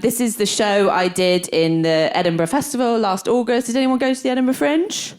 This is the show I did in the Edinburgh Festival last August. Did anyone go to the Edinburgh Fringe?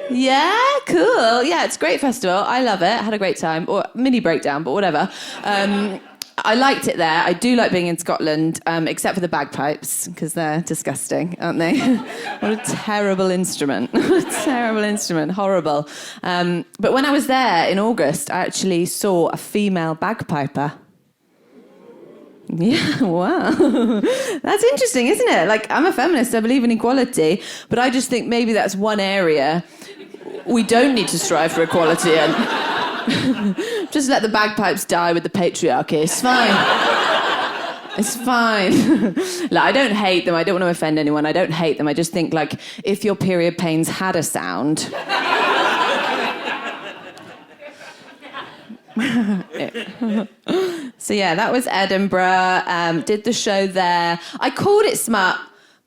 Yeah, cool. Yeah, it's a great festival. I love it. I had a great time. Or mini breakdown, but whatever. I liked it there. I do like being in Scotland, except for the bagpipes, because they're disgusting, aren't they? What a terrible instrument. What a terrible instrument. Horrible. But when I was there in August, I actually saw a female bagpiper. Yeah, wow. That's interesting, isn't it? Like, I'm a feminist, I believe in equality, but I just think maybe that's one area we don't need to strive for equality in. Just let the bagpipes die with the patriarchy. It's fine. It's fine. Like, I don't hate them. I don't want to offend anyone. I don't hate them. I just think, like, if your period pains had a sound... So yeah, that was Edinburgh. Did the show there. I called it Smut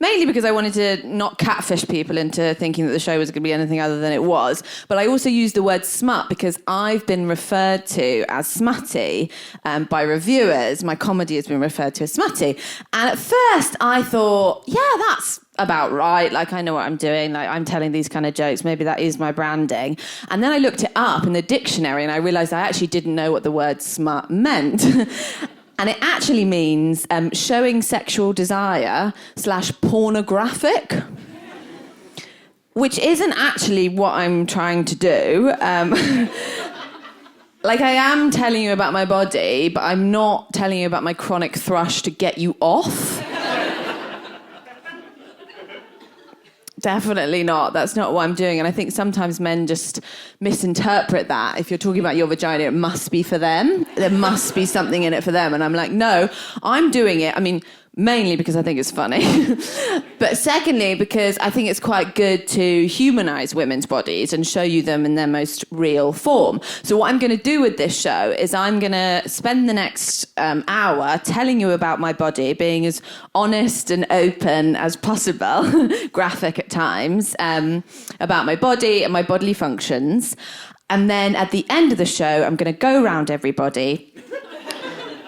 mainly because I wanted to not catfish people into thinking that the show was going to be anything other than it was. But I also used the word smut because I've been referred to as smutty by reviewers. My comedy has been referred to as smutty. And at first I thought, yeah, that's about right. Like, I know what I'm doing. Like, I'm telling these kind of jokes. Maybe that is my branding. And then I looked it up in the dictionary and I realised I actually didn't know what the word smut meant. And it actually means showing sexual desire / pornographic, which isn't actually what I'm trying to do. Like, I am telling you about my body, but I'm not telling you about my chronic thrush to get you off. Definitely not. That's not what I'm doing. And I think sometimes men just misinterpret that. If you're talking about your vagina, it must be for them. There must be something in it for them. And I'm like, no, I'm doing it. I mean, mainly because I think it's funny. But secondly, because I think it's quite good to humanise women's bodies and show you them in their most real form. So what I'm going to do with this show is I'm going to spend the next hour telling you about my body, being as honest and open as possible, graphic at times, about my body and my bodily functions. And then at the end of the show, I'm going to go around everybody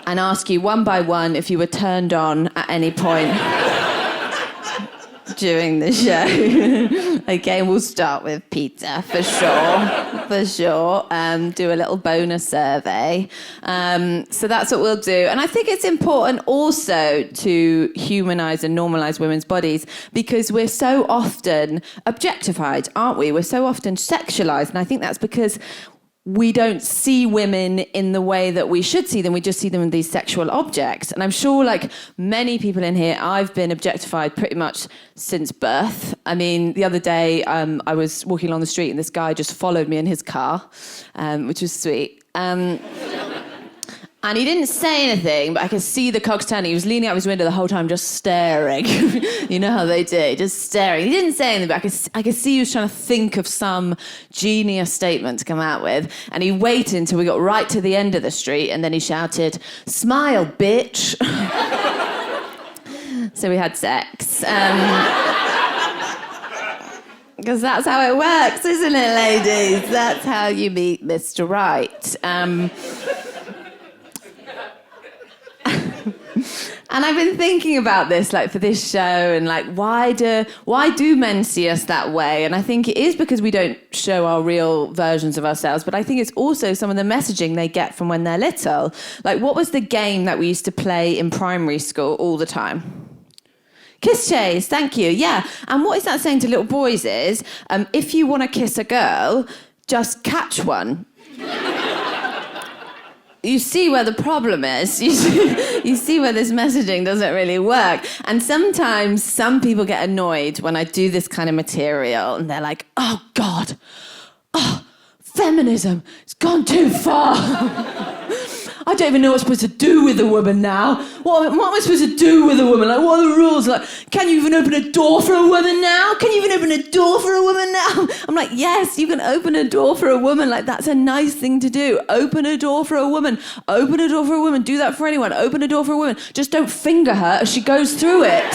and ask you one by one if you were turned on at any point during the show. Okay, we'll start with Peter, for sure. For sure. Do a little bonus survey. So that's what we'll do. And I think it's important also to humanise and normalise women's bodies because we're so often objectified, aren't we? We're so often sexualised. And I think that's because we don't see women in the way that we should see them. We just see them as these sexual objects. And I'm sure, like many people in here, I've been objectified pretty much since birth. I mean, the other day, I was walking along the street and this guy just followed me in his car, which was sweet. And he didn't say anything, but I could see the cogs turning. He was leaning out his window the whole time, just staring. You know how they do, just staring. He didn't say anything, but I could see he was trying to think of some genius statement to come out with. And he waited until we got right to the end of the street, and then he shouted, "Smile, bitch." So we had sex. Because that's how it works, isn't it, ladies? That's how you meet Mr. Right. And I've been thinking about this, like, for this show, and like, why do men see us that way? And I think it is because we don't show our real versions of ourselves, but I think it's also some of the messaging they get from when they're little. Like, what was the game that we used to play in primary school all the time? Kiss chase, thank you, yeah. And what is that saying to little boys is, if you want to kiss a girl, just catch one. You see where the problem is. You see where this messaging doesn't really work. And sometimes some people get annoyed when I do this kind of material and they're like, oh, God, feminism, it's gone too far. I don't even know what I'm supposed to do with a woman now. What am I supposed to do with a woman? Like, what are the rules? Like, can you even open a door for a woman now? Can you even open a door for a woman now? I'm like, yes, you can open a door for a woman. Like, that's a nice thing to do. Open a door for a woman. Open a door for a woman. Do that for anyone. Open a door for a woman. Just don't finger her as she goes through it.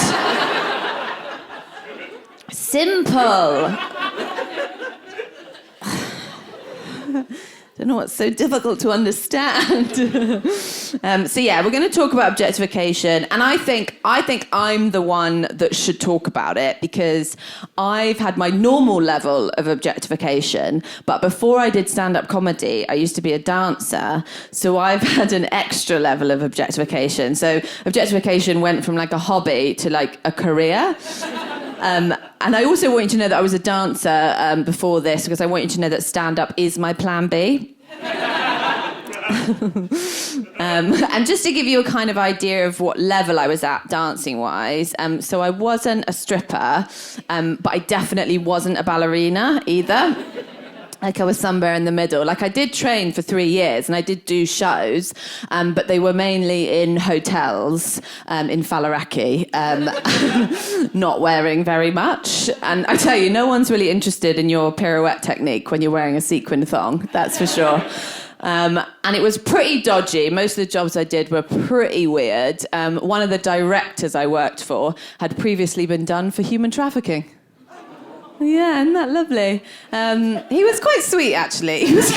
Simple. don't know what's so difficult to understand. So yeah, we're going to talk about objectification, and I think I'm the one that should talk about it because I've had my normal level of objectification, but before I did stand-up comedy, I used to be a dancer, so I've had an extra level of objectification. So objectification went from like a hobby to like a career. And I also want you to know that I was a dancer before this because I want you to know that stand-up is my plan B. And just to give you a kind of idea of what level I was at dancing-wise, so I wasn't a stripper, but I definitely wasn't a ballerina either. Like I was somewhere in the middle. Like I did train for 3 years and I did do shows, but they were mainly in hotels in Patriarchy, not wearing very much. And I tell you, no one's really interested in your pirouette technique when you're wearing a sequin thong, that's for sure. And it was pretty dodgy. Most of the jobs I did were pretty weird. One of the directors I worked for had previously been done for human trafficking. Yeah, isn't that lovely? He was quite sweet, actually. He was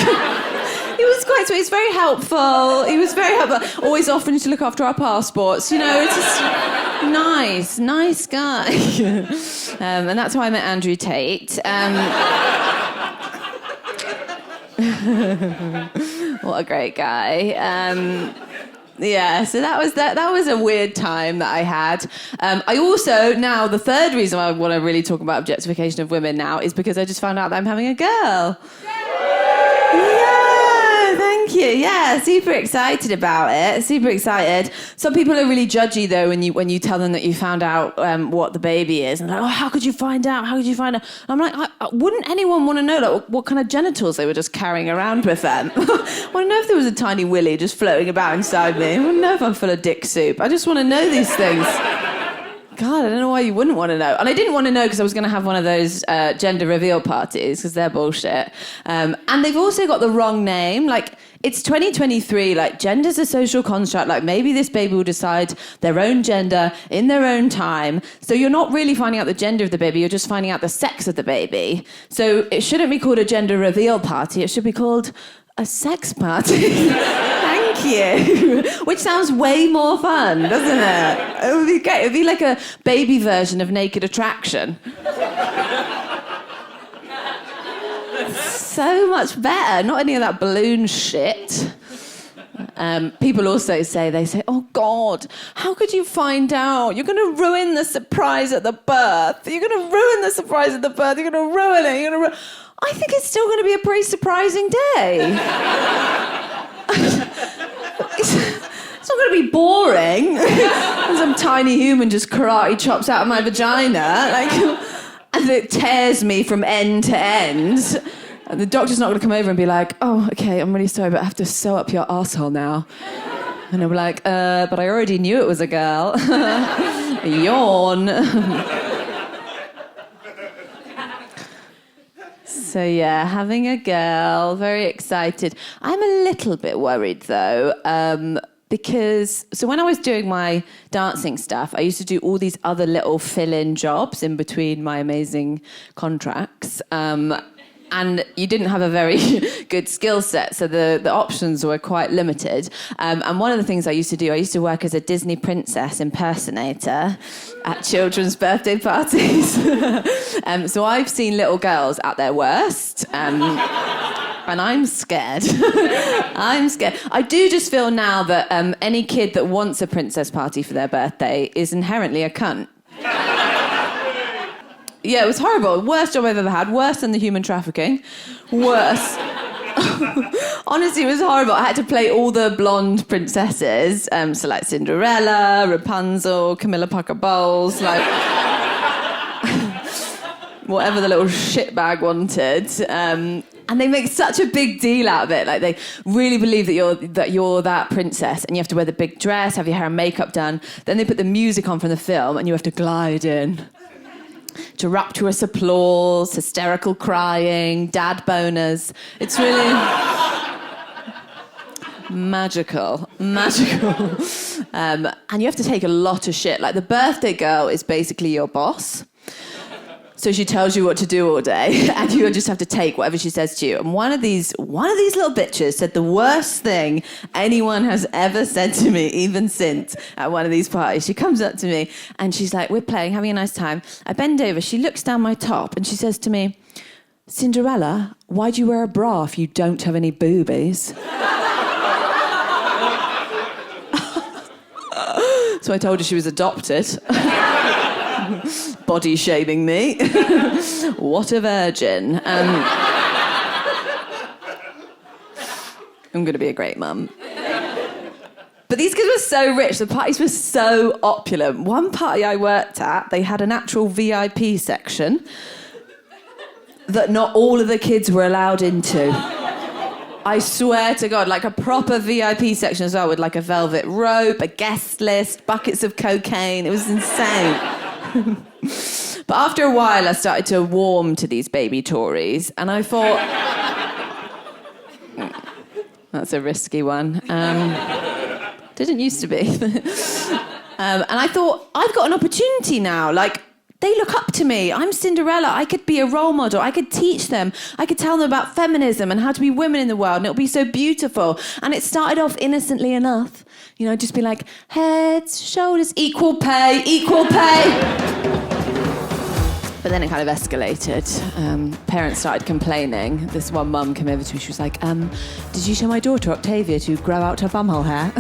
quite sweet. He's very helpful. He was very helpful. Always offering to look after our passports. You know, it's just nice guy. And that's how I met Andrew Tate. What a great guy. Yeah, so that was a weird time that I had. I also, now, the third reason I want to really talk about objectification of women now is because I just found out that I'm having a girl. Yeah, thank you. Yeah, super excited about it. Super excited. Some people are really judgy, though, when you tell them that you found out what the baby is. And they're like, oh, how could you find out? How could you find out? And I'm like, wouldn't anyone want to know like, what kind of genitals they were just carrying around with them? I want to know if there was a tiny willy just floating about inside me. I want to know if I'm full of dick soup. I just want to know these things. God, I don't know why you wouldn't want to know. And I didn't want to know because I was going to have one of those gender reveal parties because they're bullshit. And they've also got the wrong name. Like, it's 2023, like, gender's a social construct. Like, maybe this baby will decide their own gender in their own time. So you're not really finding out the gender of the baby, you're just finding out the sex of the baby. So it shouldn't be called a gender reveal party, it should be called a sex party. Thank you. Which sounds way more fun, doesn't it? It would be great. It would be like a baby version of Naked Attraction. So much better. Not any of that balloon shit. People also say, oh God, how could you find out? You're going to ruin the surprise at the birth. You're going to ruin the surprise at the birth. You're going to ruin it. I think it's still going to be a pretty surprising day. It's not going to be boring. Some tiny human just karate chops out of my vagina. And it tears me from end to end. And the doctor's not going to come over and be like, oh, okay, I'm really sorry, but I have to sew up your arsehole now. And I'll be like, but I already knew it was a girl. Yawn. So yeah, having a girl, very excited. I'm a little bit worried though, because when I was doing my dancing stuff, I used to do all these other little fill-in jobs in between my amazing contracts. And you didn't have a very good skill set, so the options were quite limited. And one of the things I used to do, I used to work as a Disney princess impersonator at children's birthday parties. So I've seen little girls at their worst, and I'm scared. I'm scared. I do just feel now that any kid that wants a princess party for their birthday is inherently a cunt. Yeah, it was horrible. Worst job I've ever had. Worse than the human trafficking. Worse. Honestly, it was horrible. I had to play all the blonde princesses. So like Cinderella, Rapunzel, Camilla Parker Bowles, like whatever the little shitbag wanted. And they make such a big deal out of it. Like, they really believe that you're that princess, and you have to wear the big dress, have your hair and makeup done. Then they put the music on from the film, and you have to glide in. To rapturous applause, hysterical crying, dad boners. It's really magical. And you have to take a lot of shit. Like, the birthday girl is basically your boss. So she tells you what to do all day, and you just have to take whatever she says to you. And one of these little bitches said the worst thing anyone has ever said to me, even since at one of these parties. She comes up to me, and she's like, we're playing, having a nice time. I bend over, she looks down my top, and she says to me, Cinderella, why do you wear a bra if you don't have any boobies? So I told her she was adopted. Body shaming me. What a virgin. I'm going to be a great mum. But these kids were so rich. The parties were so opulent. One party I worked at, they had an actual VIP section that not all of the kids were allowed into. I swear to God, like a proper VIP section as well, with like a velvet rope, a guest list, buckets of cocaine. It was insane. But after a while, I started to warm to these baby Tories, and I thought, that's a risky one. Didn't used to be. And I thought, I've got an opportunity now. Like, they look up to me. I'm Cinderella. I could be a role model. I could teach them. I could tell them about feminism and how to be women in the world, and it'll be so beautiful. And it started off innocently enough. You know, just be like, heads, shoulders, equal pay, equal pay. But then it kind of escalated. Parents started complaining. This one mum came over to me. She was like, did you show my daughter, Octavia, to grow out her bumhole hair?